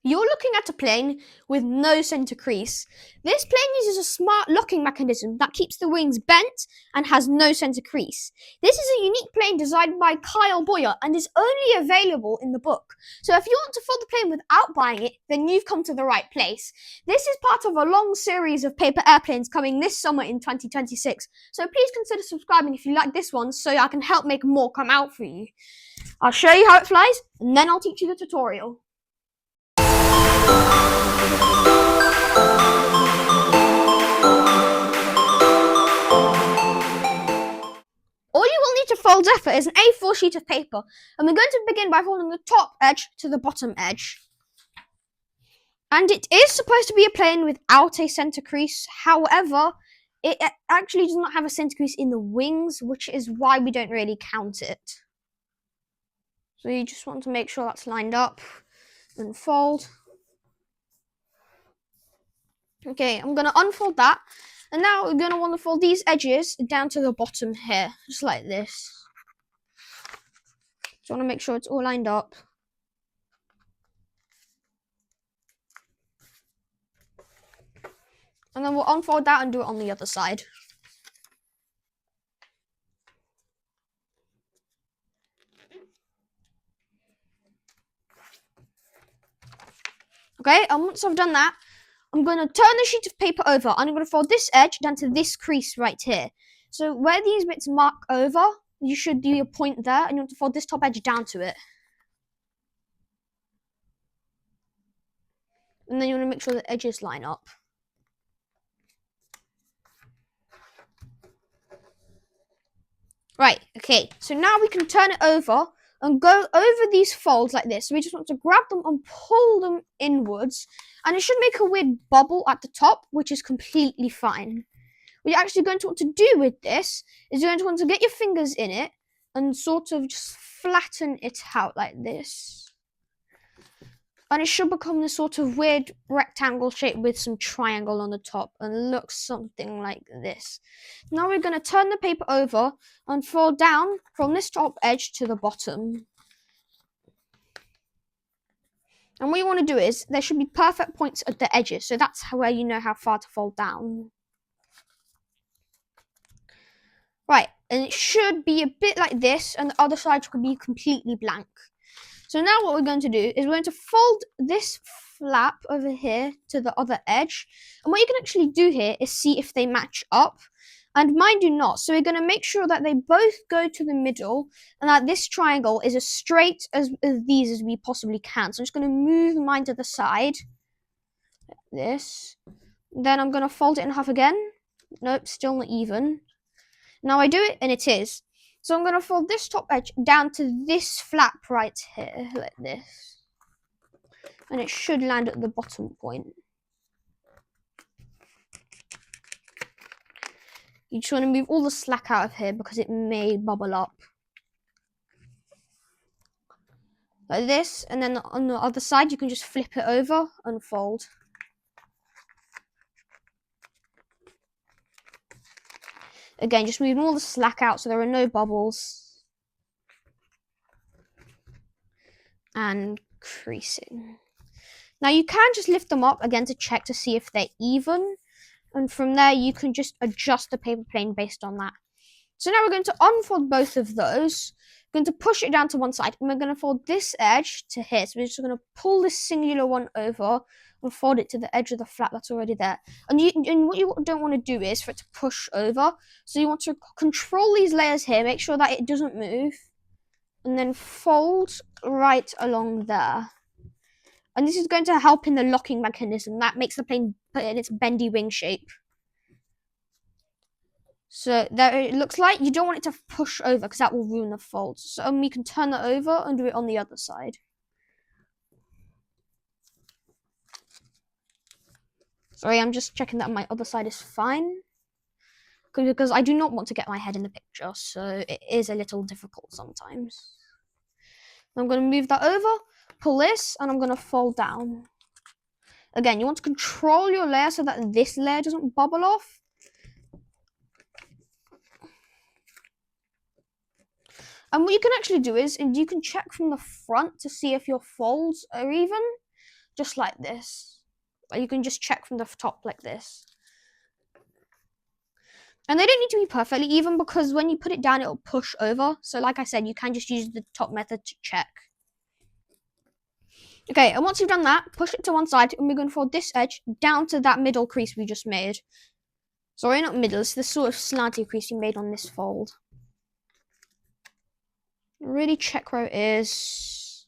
You're looking at a plane with no center crease. This plane uses a smart locking mechanism that keeps the wings bent and has no center crease. This is a unique plane designed by Kyle Boyer and is only available in the book. So if you want to fold the plane without buying it, then you've come to the right place. This is part of a long series of paper airplanes coming this summer in 2026. So please consider subscribing if you like this one so I can help make more come out for you. I'll show you how it flies and then I'll teach you the tutorial. All you will need to fold effort is an A4 sheet of paper, and we're going to begin by folding the top edge to the bottom edge. And it is supposed to be a plane without a center crease. However, it actually does not have a center crease in the wings, which is why we don't really count it. So you just want to make sure that's lined up and fold. Okay, I'm going to unfold that. And now we're going to want to fold these edges down to the bottom here, just like this. So I want to make sure it's all lined up. And then we'll unfold that and do it on the other side. Okay, and once I've done that, I'm going to turn the sheet of paper over and I'm going to fold this edge down to this crease right here. So where these bits mark over, you should do your point there and you want to fold this top edge down to it. And then you want to make sure the edges line up. Right, okay, so now we can turn it over and go over these folds like this. So we just want to grab them and pull them inwards. And it should make a weird bubble at the top, which is completely fine. What you're actually going to want to do with this is you're going to want to get your fingers in it and sort of just flatten it out like this. And it should become this sort of weird rectangle shape with some triangle on the top and looks something like this. Now we're going to turn the paper over and fold down from this top edge to the bottom. And what you want to do is, there should be perfect points at the edges, so that's where you know how far to fold down. Right, and it should be a bit like this, and the other side should be completely blank. So now what we're going to do is we're going to fold this flap over here to the other edge. And what you can actually do here is see if they match up. And mine do not. So we're going to make sure that they both go to the middle and that this triangle is as straight as these as we possibly can. So I'm just going to move mine to the side, like this. Then I'm going to fold it in half again. Nope, still not even. Now I do it and it is. So I'm going to fold this top edge down to this flap right here, like this. And it should land at the bottom point. You just want to move all the slack out of here because it may bubble up. Like this, and then on the other side you can just flip it over and fold. Again, just moving all the slack out so there are no bubbles. And creasing. Now you can just lift them up again to check to see if they're even. And from there you can just adjust the paper plane based on that. So now we're going to unfold both of those. We're going to push it down to one side. And we're going to fold this edge to here. So we're just going to pull this singular one over and fold it to the edge of the flap that's already there. And what you don't want to do is for it to push over. So you want to control these layers here, make sure that it doesn't move, and then fold right along there. And this is going to help in the locking mechanism. That makes the plane put in its bendy wing shape. So there it looks like. You don't want it to push over because that will ruin the folds. So we can turn that over and do it on the other side. Sorry, I'm just checking that my other side is fine. Because I do not want to get my head in the picture, so it is a little difficult sometimes. I'm going to move that over, pull this, and I'm going to fold down. Again, you want to control your layer so that this layer doesn't bubble off. And what you can actually do is you can check from the front to see if your folds are even. just like this. Or you can just check from the top like this. And they don't need to be perfectly even because when you put it down, it'll push over. So like I said, you can just use the top method to check. Okay, and once you've done that, push it to one side and we're going to fold this edge down to that middle crease we just made. Sorry, not middle, it's the sort of slanty crease you made on this fold. Really check where it is.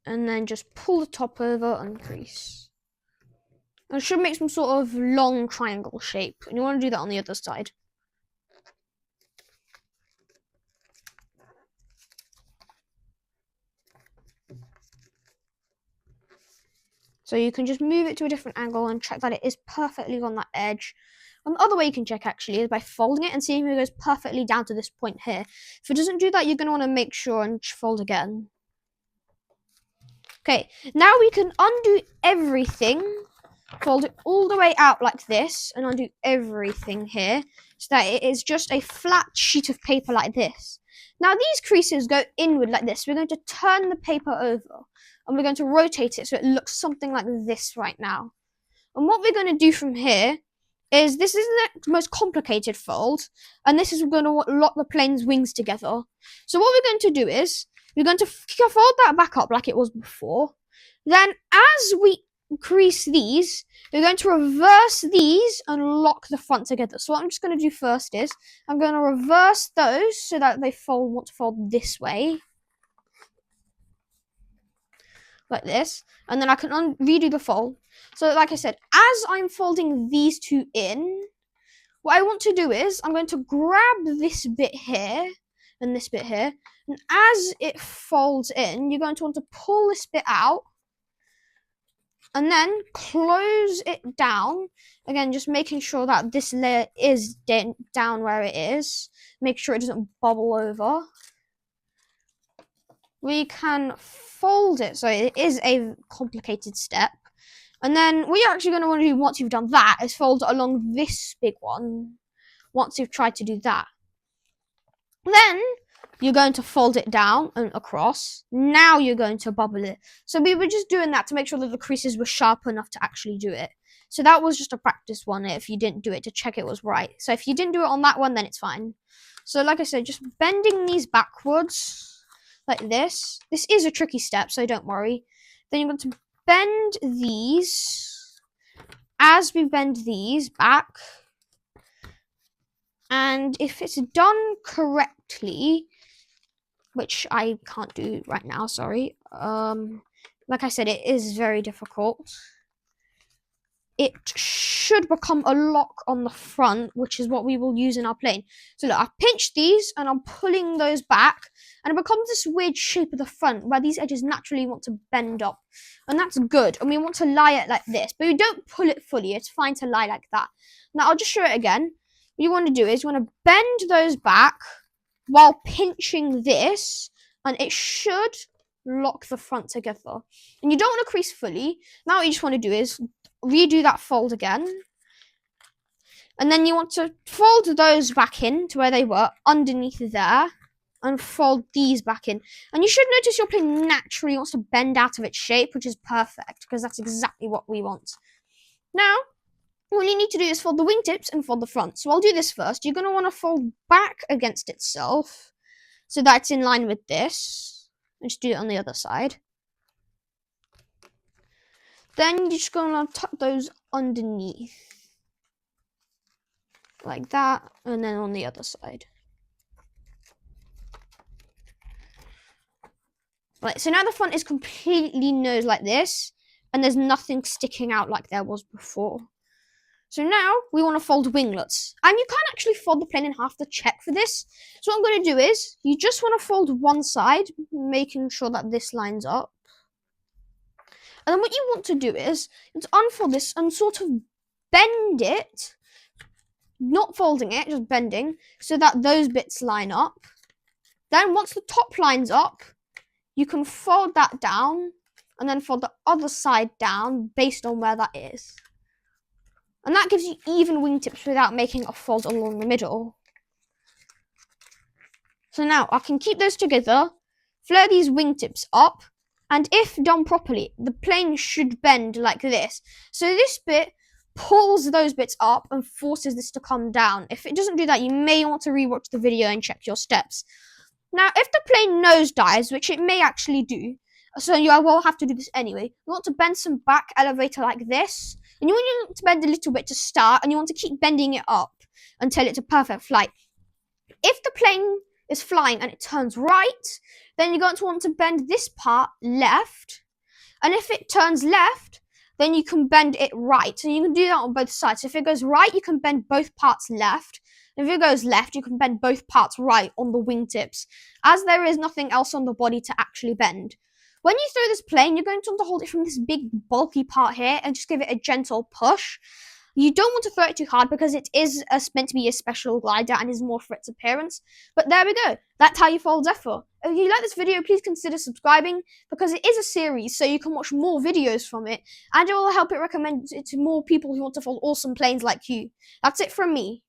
And then just pull the top over and crease. And it should make some sort of long triangle shape. And you want to do that on the other side. So you can just move it to a different angle and check that it is perfectly on that edge. And the other way you can check actually is by folding it and seeing if it goes perfectly down to this point here. If it doesn't do that, you're going to want to make sure and fold again. Okay, now we can undo everything, fold it all the way out like this, and undo everything here, so that it is just a flat sheet of paper like this. Now these creases go inward like this. We're going to turn the paper over, and we're going to rotate it so it looks something like this right now. And what we're going to do from here is, this isn't the most complicated fold, and this is going to lock the plane's wings together. So what we're going to do is, we're going to fold that back up like it was before. Then as we crease these, we're going to reverse these and lock the front together. So what I'm just going to do first is, I'm going to reverse those so that they want to fold this way. Like this. And then I can redo the fold. So like I said, as I'm folding these two in, what I want to do is, I'm going to grab this bit here and this bit here. And as it folds in, you're going to want to pull this bit out and then close it down. Again, just making sure that this layer is down where it is. Make sure it doesn't bubble over. We can fold it, so it is a complicated step. And then what you're actually going to want to do once you've done that is fold it along this big one. Once you've tried to do that. Then you're going to fold it down and across. Now you're going to bubble it. So we were just doing that to make sure that the creases were sharp enough to actually do it. So that was just a practice one if you didn't do it, to check it was right. So if you didn't do it on that one, then it's fine. So like I said, just bending these backwards like this. This is a tricky step, so don't worry. Then you're going to bend these. As we bend these back, and if it's done correctly, which I can't do right now, sorry. Like I said, it is very difficult. It should become a lock on the front, which is what we will use in our plane. So look, I've pinched these and I'm pulling those back, and it becomes this weird shape of the front where these edges naturally want to bend up. And that's good. And we want to lie it like this, but we don't pull it fully. It's fine to lie like that. Now I'll just show it again. What you want to do is you want to bend those back while pinching this, and it should lock the front together. And you don't want to crease fully. Now what you just want to do is redo that fold again. And then you want to fold those back in to where they were, underneath there, and fold these back in. And you should notice your plane naturally wants to bend out of its shape, which is perfect, because that's exactly what we want. Now, all you need to do is fold the wingtips and fold the front. So I'll do this first. You're going to want to fold back against itself so that it's in line with this. And just do it on the other side. Then you're just going to tuck those underneath. Like that. And then on the other side. Right, so now the front is completely nose like this. And there's nothing sticking out like there was before. So now we want to fold winglets. And you can actually fold the plane in half to check for this. So what I'm going to do is, you just want to fold one side, making sure that this lines up. And then what you want to do is unfold this and sort of bend it. Not folding it, just bending, so that those bits line up. Then once the top lines up, you can fold that down and then fold the other side down based on where that is. And that gives you even wingtips without making a fold along the middle. So now I can keep those together, flare these wingtips up, And if done properly, the plane should bend like this. So this bit pulls those bits up and forces this to come down. If it doesn't do that, you may want to rewatch the video and check your steps. Now, if the plane nose dives, which it may actually do, so you will have to do this anyway, you want to bend some back elevator like this, and you want to bend a little bit to start, and you want to keep bending it up until it's a perfect flight. If the plane is flying and it turns right, then you're going to want to bend this part left, and if it turns left, then you can bend it right. So you can do that on both sides. So if it goes right, you can bend both parts left. If it goes left, you can bend both parts right on the wingtips, as there is nothing else on the body to actually bend. When you throw this plane, you're going to want to hold it from this big bulky part here and just give it a gentle push. You don't want to throw it too hard because it is meant to be a special glider and is more for its appearance. But there we go. That's how you fold Zephyr. If you like this video, please consider subscribing because it is a series, so you can watch more videos from it, and it will help it recommend it to more people who want to fold awesome planes like you. That's it from me.